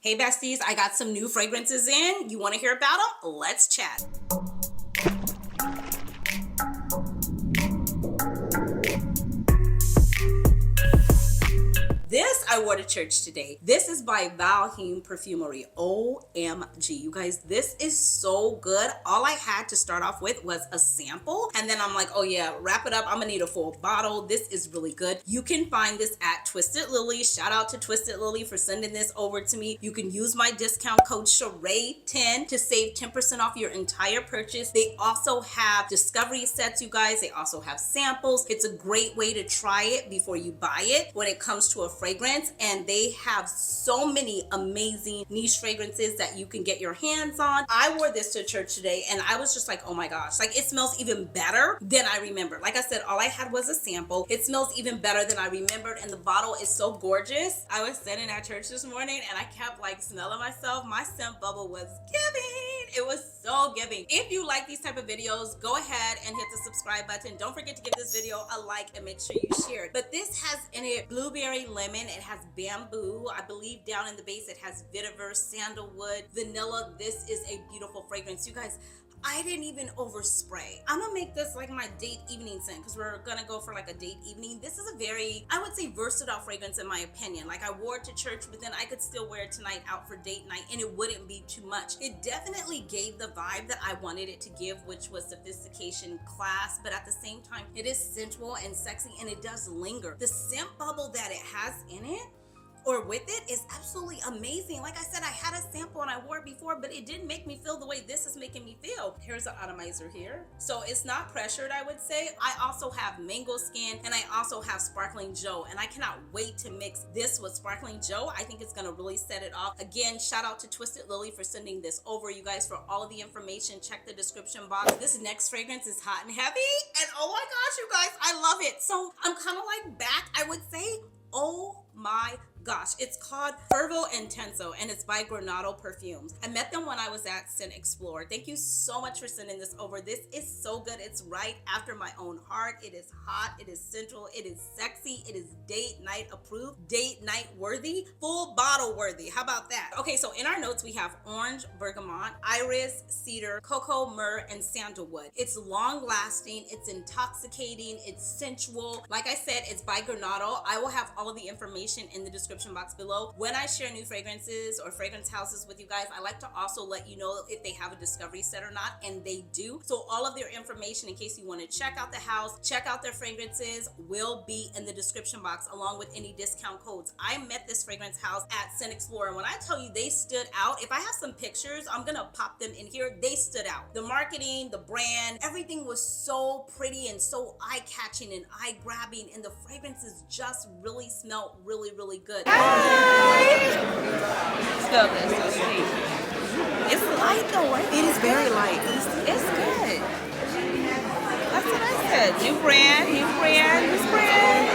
Hey besties, I got some new fragrances in. You want to hear about them? Let's chat. This I wore to church today. This is by Vilhelm Perfumery. OMG, you guys, this is so good. All I had to start off with was a sample, and then I'm like, oh yeah, wrap it up. I'm gonna need a full bottle. This is really good. You can find this at Twisted Lily. Shout out to Twisted Lily for sending this over to me. You can use my discount code Cheraye10 to save 10% off your entire purchase. They also have discovery sets, you guys. They also have samples. It's a great way to try it before you buy it when it comes to a fragrance, and they have so many amazing niche fragrances that you can get your hands on. I wore this to church today and I was just like, oh my gosh, like it smells even better than I remember. Like I said, all I had was a sample. It smells even better than I remembered, and the bottle is so gorgeous. I was sitting at church this morning and I kept like smelling myself. My scent bubble was giving. It was so giving. If you like these type of videos, go ahead and hit the subscribe button. Don't forget to give this video a like and make sure you share it. But this has in it blueberry lemon. It has bamboo. I believe down in the base it has vetiver, sandalwood, vanilla. This is a beautiful fragrance. You guys, I didn't even overspray. I'm gonna make this like my date evening scent because we're gonna go for like a date evening. This is a very, I would say, versatile fragrance in my opinion. Like I wore it to church, but then I could still wear it tonight out for date night and it wouldn't be too much. It definitely gave the vibe that I wanted it to give, which was sophistication, class, but at the same time, it is sensual and sexy and it does linger. The scent bubble that it has in it or with it is absolutely amazing. Like I said, I had a sample and I wore it before, but it didn't make me feel the way this is making me feel. Here's an atomizer here. So it's not pressured, I would say. I also have mango skin and I also have sparkling joe, and I cannot wait to mix this with sparkling joe. I think it's gonna really set it off. Again, shout out to Twisted Lily for sending this over. You guys, for all of the information, check the description box. This next fragrance is hot and heavy, and oh my gosh, you guys, I love it. So I'm kind of like back, I would say. Oh my gosh, it's called Fervo Intenso and it's by Granado Perfumes. I met them when I was at Scent Explorer. Thank you so much for sending this over. This is so good. It's right after my own heart. It is hot, it is sensual, it is sexy, it is date night approved, date night worthy, full bottle worthy. How about that? Okay, so in our notes we have orange, bergamot, iris, cedar, cocoa, myrrh, and sandalwood. It's long lasting, it's intoxicating, it's sensual. Like I said, it's by Granado. I will have all of the information in the description box below. When I share new fragrances or fragrance houses with you guys, I like to also let you know if they have a discovery set or not, and they do. So all of their information, in case you want to check out the house, check out their fragrances, will be in the description box along with any discount codes. I met this fragrance house at Scent Explorer. When I tell you they stood out, if I have some pictures, I'm gonna pop them in here. They stood out. The marketing, the brand, everything was so pretty and so eye-catching and eye-grabbing, and the fragrances just really smelled really, really good. Hi! Smell this, so sweet. It's light though, right? It is very light. It's good. That's what I said. New brand, this brand.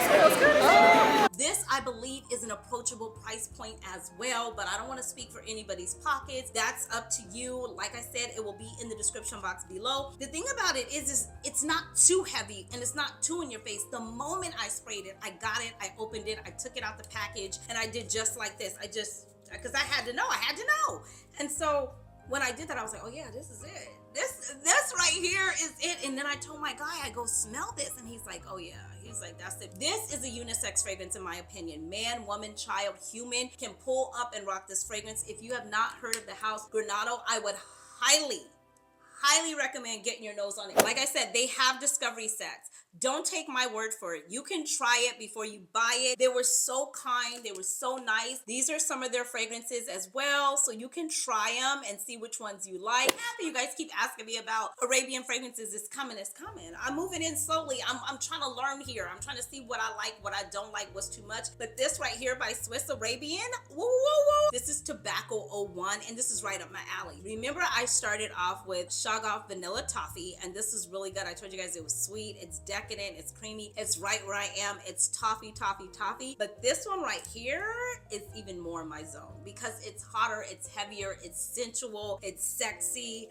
Smells good. Oh. This, I believe, is an approachable price point as well, but I don't want to speak for anybody's pockets. That's up to you. Like I said, it will be in the description box below. The thing about it is it's not too heavy and it's not too in your face. The moment I sprayed it, I got it, I opened it, I took it out the package, and I did just like this. Because I had to know. And so when I did that, I was like, oh yeah, this is it. This right here is it. And then I told my guy, I go, smell this. And he's like, oh yeah. He's like, that's it. This is a unisex fragrance in my opinion. Man, woman, child, human can pull up and rock this fragrance. If you have not heard of the house Granado, I would highly recommend getting your nose on it. Like I said, they have discovery sets. Don't take my word for it. You can try it before you buy it. They were so kind. They were so nice. These are some of their fragrances as well, so you can try them and see which ones you like. After you guys keep asking me about Arabian fragrances, it's coming. I'm moving in slowly. I'm trying to learn here. I'm trying to see what I like, what I don't like, what's too much. But this right here by Swiss Arabian, whoa. This is Tobacco 01, and this is right up my alley. Remember, I started off with Shaggoff Vanilla Toffee, and this is really good. I told you guys it was sweet, it's decadent, it's creamy, it's right where I am. It's toffee. But this one right here is even more in my zone because it's hotter, it's heavier, it's sensual, it's sexy.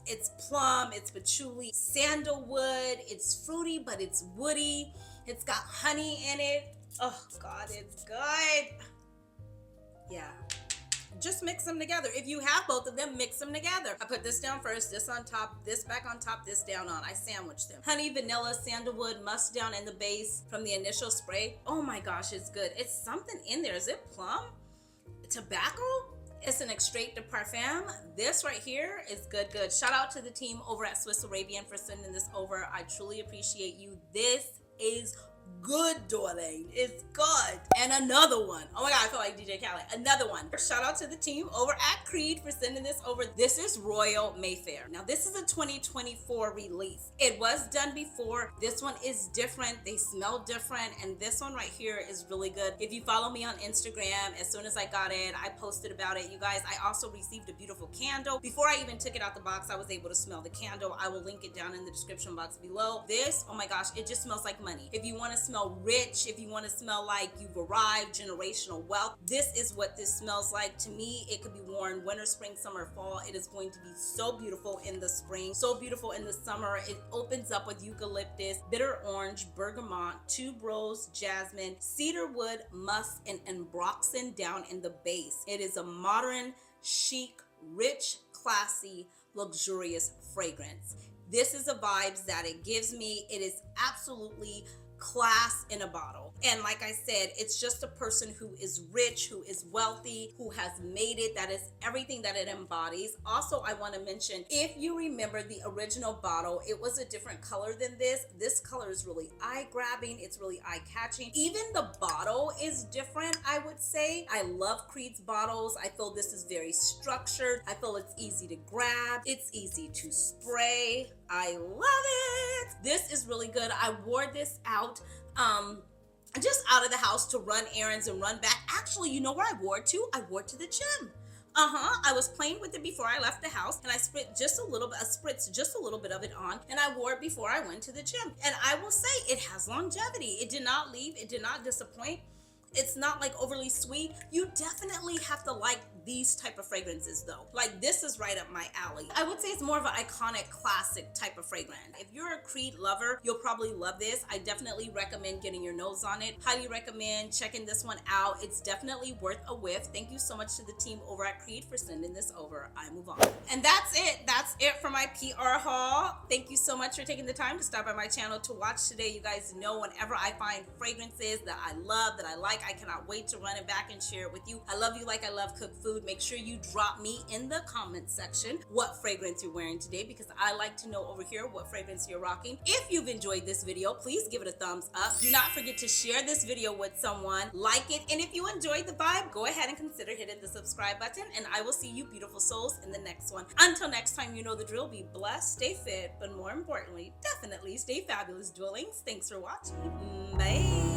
It's plum, it's patchouli, sandalwood, it's fruity, but it's woody. It's got honey in it. Oh God, it's good. Yeah. Just mix them together. If you have both of them, mix them together. I put this down first, this on top, this back on top, this down on. I sandwich them. Honey, vanilla, sandalwood, musk down in the base from the initial spray. Oh my gosh, it's good. It's something in there. Is it plum? Tobacco? It's an extrait de parfum. This right here is good. Shout out to the team over at Swiss Arabian for sending this over. I truly appreciate you. This is good, darling. It's good. And another one. Oh my god, I feel like DJ Khaled. Another one. Shout out to the team over at Creed for sending this over. This is Royal Mayfair. Now this is a 2024 release. It was done before. This one is different. They smell different. And this one right here is really good. If you follow me on Instagram, as soon as I got it, I posted about it. You guys, I also received a beautiful candle. Before I even took it out the box, I was able to smell the candle. I will link it down in the description box below. This, oh my gosh, it just smells like money. If you want to smell rich, if you want to smell like you've arrived, generational wealth, this is what this smells like. To me, it could be worn winter, spring, summer, fall. It is going to be so beautiful in the spring, so beautiful in the summer. It opens up with eucalyptus, bitter orange, bergamot, tuberose, jasmine, cedarwood, musk, and ambroxan down in the base. It is a modern, chic, rich, classy, luxurious fragrance. This is the vibes that it gives me. It is absolutely class in a bottle. And like I said, it's just a person who is rich, who is wealthy, who has made it. That is everything that it embodies. Also, I want to mention, if you remember the original bottle, it was a different color than this. This color is really eye-grabbing. It's really eye-catching. Even the bottle is different, I would say. I love Creed's bottles. I feel this is very structured. I feel it's easy to grab. It's easy to spray. I love it. This is really good. I wore this out just out of the house to run errands and run back. Actually, you know where I wore it to? I wore it to the gym. I was playing with it before I left the house, and I spritzed just a little bit of it on, and I wore it before I went to the gym. And I will say, it has longevity. It did not leave. It did not disappoint. It's not like overly sweet. You definitely have to like these type of fragrances though. Like this is right up my alley. I would say it's more of an iconic classic type of fragrance. If you're a Creed lover, you'll probably love this. I definitely recommend getting your nose on it. Highly recommend checking this one out. It's definitely worth a whiff. Thank you so much to the team over at Creed for sending this over. I move on. And that's it. That's it for my PR haul. Thank you so much for taking the time to stop by my channel to watch today. You guys know whenever I find fragrances that I love, that I like, I cannot wait to run it back and share it with you. I love you like I love cooked food. Make sure you drop me in the comment section what fragrance you're wearing today, because I like to know over here what fragrance you're rocking. If you've enjoyed this video, please give it a thumbs up. Do not forget to share this video with someone, like it, and if you enjoyed the vibe, go ahead and consider hitting the subscribe button, and I will see you beautiful souls in the next one. Until next time, you know the drill. Be blessed, stay fit, but more importantly, definitely stay fabulous, dwellings. Thanks for watching. Bye.